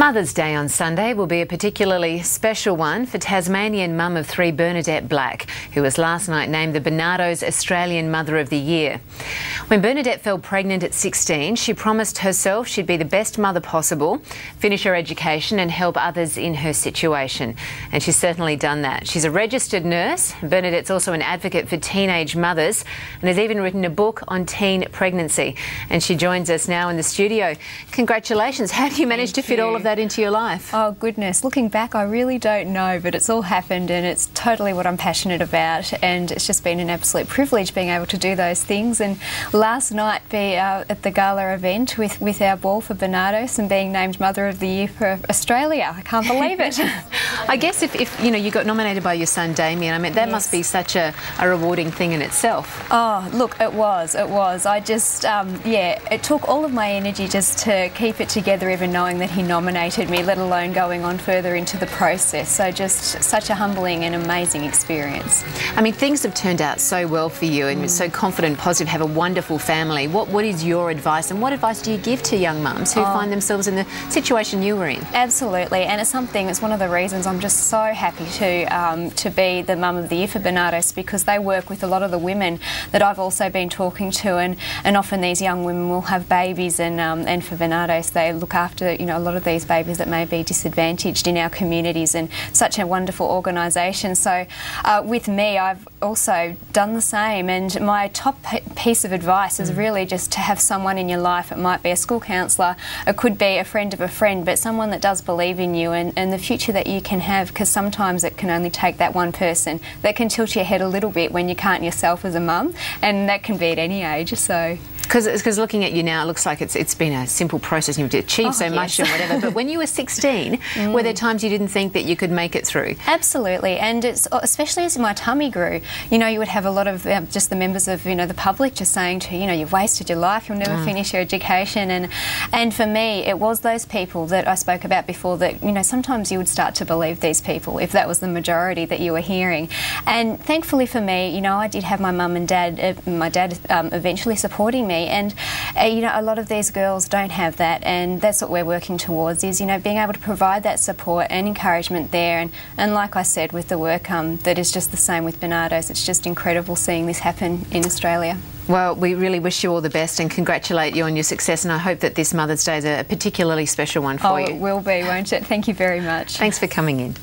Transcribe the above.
Mother's Day on Sunday will be a particularly special one for Tasmanian mum of three Bernadette Black, who was last night named the Barnardos Australian Mother of the Year. When Bernadette fell pregnant at 16, she promised herself she'd be the best mother possible, finish her education and help others in her situation. And she's certainly done that. She's a registered nurse. Bernadette's also an advocate for teenage mothers and has even written a book on teen pregnancy. And she joins us now in the studio. Congratulations. How do you manage to fit all of that into your life? Oh goodness, looking back I really don't know, but it's all happened and it's totally what I'm passionate about, and it's just been an absolute privilege being able to do those things. And last night be at the gala event with our ball for Barnardos and being named Mother of the Year for Australia. I can't believe it. I guess if you know, you got nominated by your son Damien, I mean that must be such a rewarding thing in itself. Oh look, it was. I just it took all of my energy just to keep it together, even knowing that he nominated me, let alone going on further into the process. So just such a humbling and amazing experience. I mean, things have turned out so well for you and you're so confident, positive, have a wonderful family. What is your advice, and what advice do you give to young mums who find themselves in the situation you were in? Absolutely, and it's one of the reasons I'm just so happy to be the Mum of the Year for Barnardos, because they work with a lot of the women that I've also been talking to, and often these young women will have babies, and for Barnardos they look after, you know, a lot of these babies that may be disadvantaged in our communities, and such a wonderful organisation. So with me, I've also done the same, and my top piece of advice is really just to have someone in your life. It might be a school counsellor, it could be a friend of a friend, but someone that does believe in you and the future that you can have, because sometimes it can only take that one person that can tilt your head a little bit when you can't yourself as a mum, and that can be at any age. So because looking at you now, it looks like it's been a simple process. You've achieved so much and whatever. But when you were 16, were there times you didn't think that you could make it through? Absolutely, and it's especially as my tummy grew. You know, you would have a lot of just the members of the public just saying to you, you've wasted your life. You'll never finish your education. And for me, it was those people that I spoke about before that sometimes you would start to believe these people if that was the majority that you were hearing. And thankfully for me, I did have my mum and dad. My dad eventually supporting me. And a lot of these girls don't have that, and that's what we're working towards, is being able to provide that support and encouragement there. And like I said, with the work that is just the same with Barnardos, it's just incredible seeing this happen in Australia. Well, we really wish you all the best and congratulate you on your success, and I hope that this Mother's Day is a particularly special one for you. Oh, it will be, won't it? Thank you very much. Thanks for coming in.